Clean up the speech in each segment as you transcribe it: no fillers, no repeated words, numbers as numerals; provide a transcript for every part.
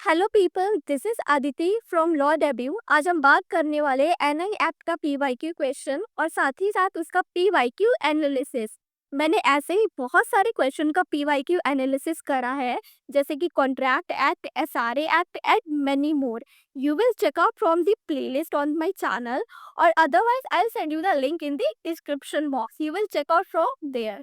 Hello people, this is Aditi from law debut. आज हम बात करने वाले एनआई एक्ट का पीवाईक्यू क्वेश्चन और साथ ही साथ उसका पीवाईक्यू एनालिसिस। मैंने ऐसे ही बहुत सारे क्वेश्चन का पीवाईक्यू एनालिसिस करा है, जैसे कि contract act, SRA act and many more. You will check out from the playlist on my channel, और otherwise I will send you the link in the description box. You will check out from there.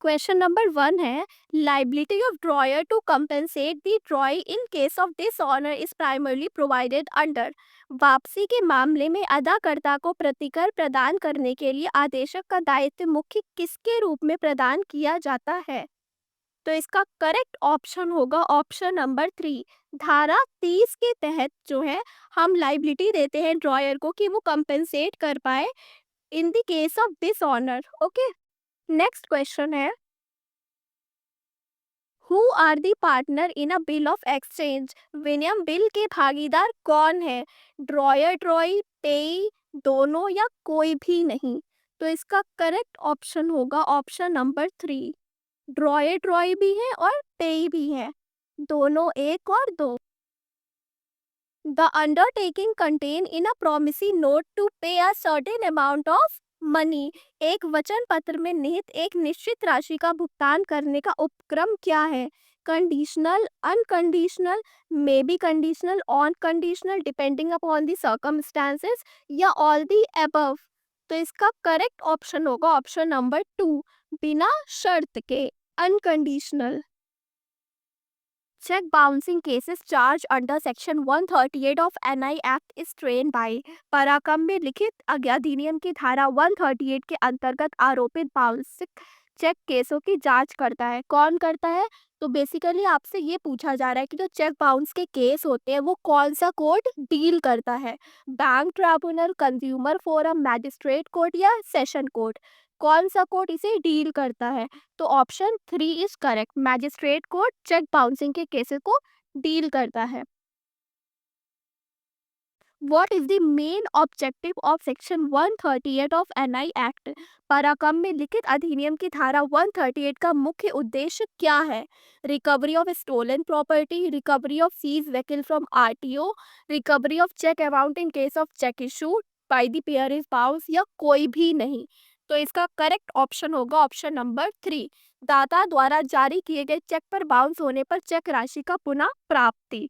Question number 1 है, liability of drawer to compensate the drawee in case of dishonour is primarily provided under. वापसी के मामले में अदाकर्ता को प्रतिकर प्रदान करने के लिए आदेशक का दायित्व मुख्य किसके रूप में प्रदान किया जाता है? तो इसका करेक्ट ऑप्शन होगा ऑप्शन नंबर 3। धारा 30 के तहत जो है, हम लाइबिलिटी देते हैं ड्रॉयर को कि वो कंपेंसेट कर पाए in the case of dishonour. Okay, next question है, who are the partner in a bill of exchange. विनिमय बिल के भागीदार कौन है? ड्रॉयर, ट्रॉई, पेई, दोनों या कोई भी नहीं? तो इसका करेक्ट ऑप्शन होगा ऑप्शन नंबर 3। ड्रॉयर, ट्रॉई भी है और पेई भी है, दोनों एक और दो। The undertaking contain in a promissory note to pay a certain amount of money। एक वचन पत्र में निहित एक निश्चित राशि का भुगतान करने का उपक्रम क्या है? Conditional, unconditional, may be conditional, on conditional, depending upon the circumstances, या ऑल दी अबव? तो इसका करेक्ट ऑप्शन होगा ऑप्शन नंबर 2, बिना शर्त के, unconditional. Check bouncing cases charged under Section 138 of NI Act is trained by। पराक्रम में लिखित अधिनियम की धारा 138 के अंतर्गत आरोपित बाउंसिंग चेक केसों की जांच करता है। कौन करता है? तो बेसिकली आपसे ये पूछा जा रहा है कि जो चेक बाउंस के केस होते हैं वो कौन सा कोर्ट डील करता है? Bank tribunal, consumer forum, magistrate court या सेशन कोर्ट? कौन सा कोर्ट इसे डील करता है? तो option 3 is correct. Magistrate court cheque bouncing के केसेस को डील करता है। What is the main objective of Section 138 of NI Act? पराक्रम में लिखित अधिनियम की धारा 138 का मुख्य उद्देश्य क्या है? Recovery of stolen property, recovery of seize vehicle from RTO, recovery of cheque amount in case of cheque issue by the payer is bounce, या कोई भी नहीं? तो इसका करेक्ट ऑप्शन होगा ऑप्शन नंबर 3। दाता द्वारा जारी किए गए चेक पर बाउंस होने पर चेक राशि का पुनः प्राप्ति।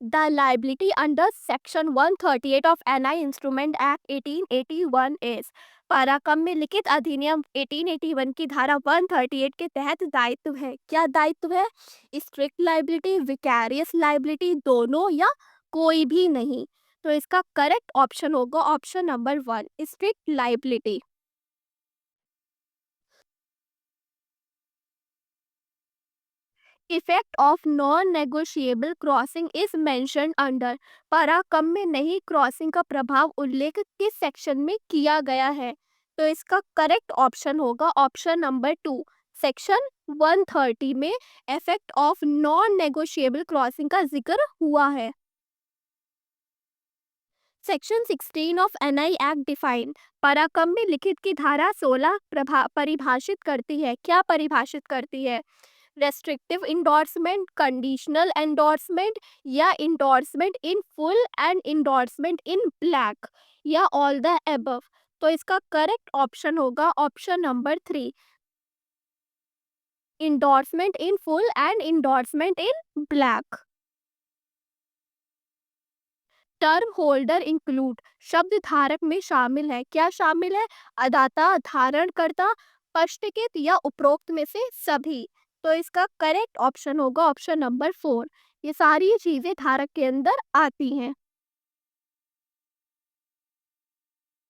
The liability under Section 138 of NI Instrument Act 1881 is। पराक्रम में लिखित अधिनियम 1881 की धारा 138 के तहत दायित्व है। क्या दायित्व है? स्ट्रिक्ट लाइबिलिटी, विकैरियस लाइबिलिटी, दोनों या कोई भी नहीं? तो इसका करेक्ट ऑप्शन होगा option number 1, strict liability. Effect of non negotiable crossing is mentioned under. पराक्रम में नहीं क्रॉसिंग का प्रभाव उल्लेख किस सेक्शन में किया गया है? तो इसका करेक्ट ऑप्शन होगा ऑप्शन नंबर 2, सेक्शन 130 में effect of non negotiable crossing का जिक्र हुआ है। Section 16 of NI act define. पराक्रम में लिखित की धारा 16 परिभाषित करती है। क्या परिभाषित करती है? रेस्ट्रिक्टिव इंडोर्समेंट, कंडीशनल एंडोर्समेंट, या endorsement in full and endorsement in black, या ऑल द अबव? तो इसका करेक्ट ऑप्शन होगा option number 3, endorsement in full and endorsement in black. Term holder include शब्द धारक में शामिल है। क्या शामिल है? अदाता, धारणकर्ता, पक्षकृत या उपरोक्त में से सभी? तो इसका करेक्ट ऑप्शन होगा ऑप्शन नंबर 4। ये सारी चीजें धारक के अंदर आती हैं।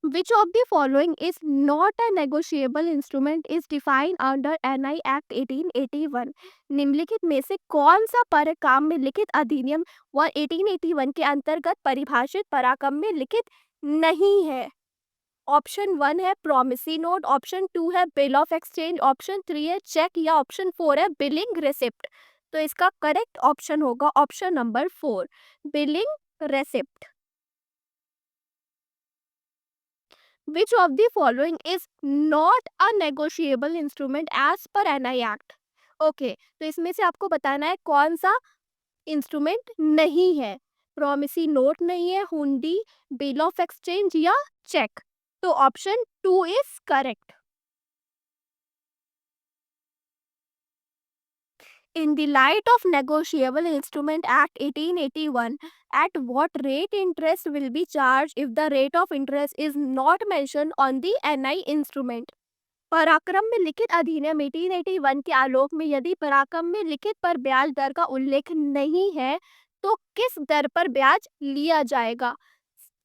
Which of the following is not a negotiable instrument is defined under NI Act 1881? निम्नलिखित में से कौन सा पराक्रम में लिखित अधिनियम 1881 के अंतर्गत परिभाषित पराक्रम में लिखित नहीं है? ऑप्शन 1 है प्रोमिसरी नोट, ऑप्शन 2 है बिल ऑफ एक्सचेंज, ऑप्शन 3 है चेक, या ऑप्शन 4 है बिलिंग रिसिप्ट? तो इसका करेक्ट ऑप्शन होगा option number 4, billing receipt. Which of the following is not a negotiable instrument as per NI Act? Okay, तो इसमें से आपको बताना है कौन सा इंस्ट्रूमेंट नहीं है। प्रॉमिसरी नोट नहीं है, हुंडी, बिल ऑफ एक्सचेंज या चेक। तो option 2 is correct. In the light of Negotiable Instrument Act 1881, at what rate interest will be charged if the rate of interest is not mentioned on the NI instrument? पराक्रम में लिखित अधिनियम 1881 के आलोक में यदि पराक्रम में लिखित पर ब्याज दर का उल्लेख नहीं है, तो किस दर पर ब्याज लिया जाएगा?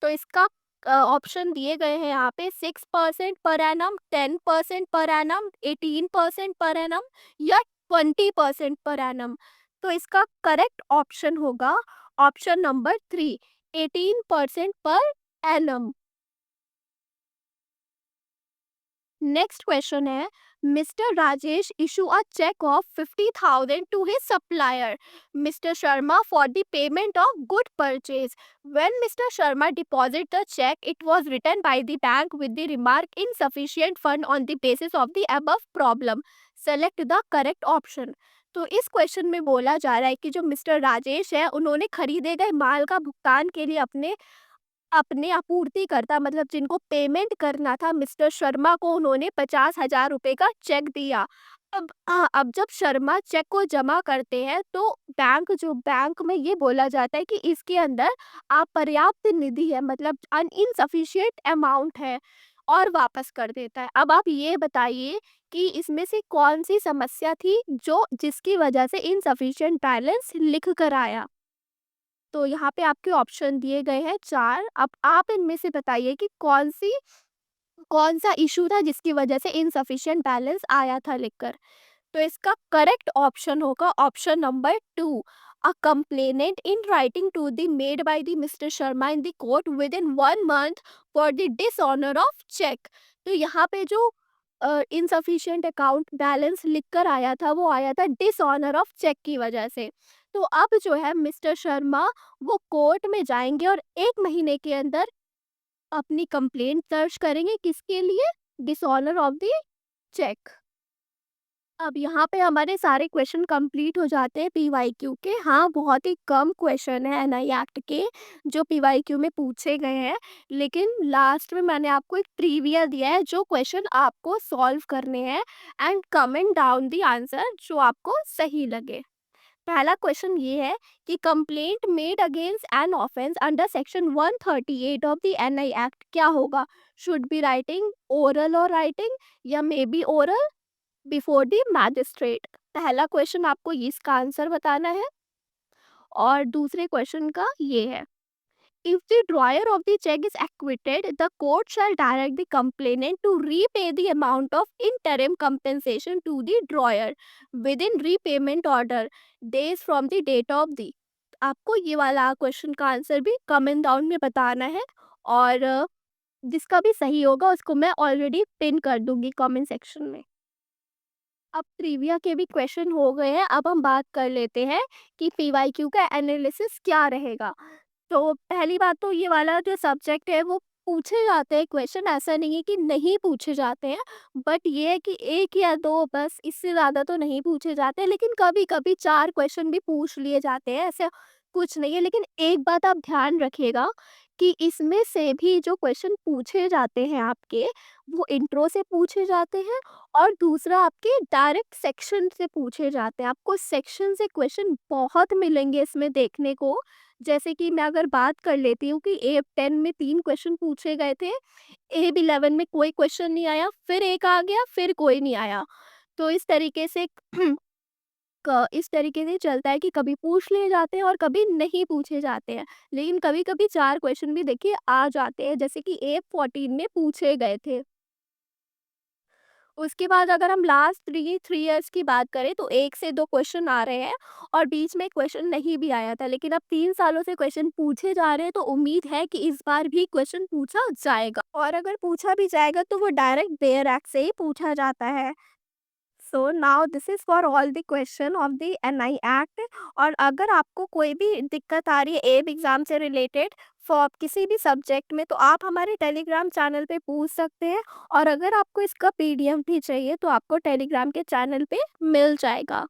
तो इसका ऑप्शन दिए गए हैं यहाँ पे 6% per annum, 10% per annum, 18% per annum या 20% पर एनम। तो इसका करेक्ट ऑप्शन होगा option number 3, 18% per annum. Next question है, mister Rajesh issue a cheque of 50,000 to his supplier mister Sharma for the payment of good purchase. When mister Sharma deposit the cheque it was return by the bank with the remark insufficient fund on the basis of the above problem. Select the correct option. तो इस question में बोला जा रहा है कि जो mister Rajesh है उन्होंने खरीदे गए माल का भुगतान के लिए अपने अपने आपूर्तिकर्ता मतलब जिनको पेमेंट करना था मिस्टर शर्मा को उन्होंने 50,000 रुपए का चेक दिया। अब जब शर्मा चेक को जमा करते हैं तो बैंक में ये बोला जाता है कि इसके अंदर अपर्याप्त निधि है मतलब इनसफिशिएंट अमाउंट है और वापस कर देता है। अब आप ये बताइए कि इसमें से कौन सी समस्या थी जो जिसकी वजह से इनसफिशिएंट बैलेंस लिख कर आया। तो यहाँ पे आपके ऑप्शन दिए गए हैं 4। अब आप इनमें से बताइए कि कौन-सा इश्यू था जिसकी वजह से इनसफिशिएंट बैलेंस आया था लिखकर। तो इसका करेक्ट ऑप्शन होगा option number 2, a complainant in writing to the made by the mister Sharma in the court with in 1 month for the dishonour of cheque. तो यहाँ पे जो इनसफिशिएंट अकाउंट बैलेंस लिखकर आया था वो आया था डिसऑनर ऑफ चेक की वजह से। तो अब जो है मिस्टर शर्मा वो कोर्ट में जाएँगे और 1 महीने के अंदर अपनी कंप्लेंट दर्ज करेंगे किसके लिए? Dishonour of the cheque. अब यहाँ पे हमारे सारे क्वेश्चन कंप्लीट हो जाते हैं पीवाईक्यू के। हाँ, बहुत ही कम क्वेश्चन है एनआई एक्ट के जो पीवाईक्यू में पूछे गए हैं, लेकिन लास्ट में मैंने आपको एक ट्रिविया दिया है जो क्वेश्चन आपको सॉल्व करने हैं and comment down the answer जो आपको सही लगे। पहला क्वेश्चन ये है कि complaint made against an offence under section 138 of the NI act क्या होगा? शुड बी राइटिंग, ओरल और राइटिंग या may be oral before the magistrate. पहला क्वेश्चन आपको इसका आंसर बताना है और दूसरे क्वेश्चन का ये है, if the drawer of the check is acquitted the court shall direct the complainant to repay the amount of interim compensation to the drawer within repayment order days from the date of the। आपको ये वाला question का answer भी comment down में बताना है और जिसका भी सही होगा उसको मैं ऑलरेडी पिन कर दूंगी कमेंट सेक्शन में। अब ट्रिविया के भी क्वेश्चन हो गए हैं, अब हम बात कर लेते हैं कि पीवाईक्यू का एनालिसिस क्या रहेगा। तो पहली बात तो ये वाला जो सब्जेक्ट है वो पूछे जाते हैं क्वेश्चन, ऐसा नहीं है कि नहीं पूछे जाते हैं, बट ये है कि 1 या 2 बस, इससे ज़्यादा तो नहीं पूछे जाते, लेकिन कभी-कभी 4 क्वेश्चन भी पूछ लिए जाते हैं, ऐसा कुछ नहीं है। लेकिन एक बात आप ध्यान रखिएगा कि इसमें से भी जो क्वेश्चन पूछे जाते हैं आपके, वो इंट्रो से पूछे जाते हैं और दूसरा आपके डायरेक्ट सेक्शन से पूछे जाते हैं। आपको सेक्शन से क्वेश्चन बहुत मिलेंगे इसमें देखने को। जैसे कि मैं अगर बात कर लेती हूँ कि ए10 में 3 क्वेश्चन पूछे गए थे, ए11 में कोई क्वेश्चन नहीं आया, फिर एक आ गया, फिर कोई नहीं आया। तो इस तरीके से इस तरीके से चलता है कि कभी पूछ लिए जाते हैं और कभी नहीं पूछे जाते हैं। लेकिन कभी-कभी 4 क्वेश्चन भी देखिए आ जाते हैं, जैसे कि ए14 में पूछे गए थे। उसके बाद अगर हम लास्ट 3 इयर्स की बात करें तो 1 से 2 क्वेश्चन आ रहे हैं और बीच में क्वेश्चन नहीं भी आया था, लेकिन अब 3 सालों से क्वेश्चन पूछे जा रहे हैं तो उम्मीद है कि इस बार भी क्वेश्चन पूछा जाएगा और अगर पूछा भी जाएगा तो वो डायरेक्ट बेयर एक्ट से ही पूछा जाता है। So now this is for all the question of the NI act. और अगर आपको कोई भी दिक्कत आ रही है एब एग्जाम से रिलेटेड फॉर किसी भी सब्जेक्ट में, तो आप हमारे टेलीग्राम चैनल पे पूछ सकते हैं। और अगर आपको इसका पीडीएफ भी चाहिए तो आपको टेलीग्राम के चैनल पे मिल जाएगा।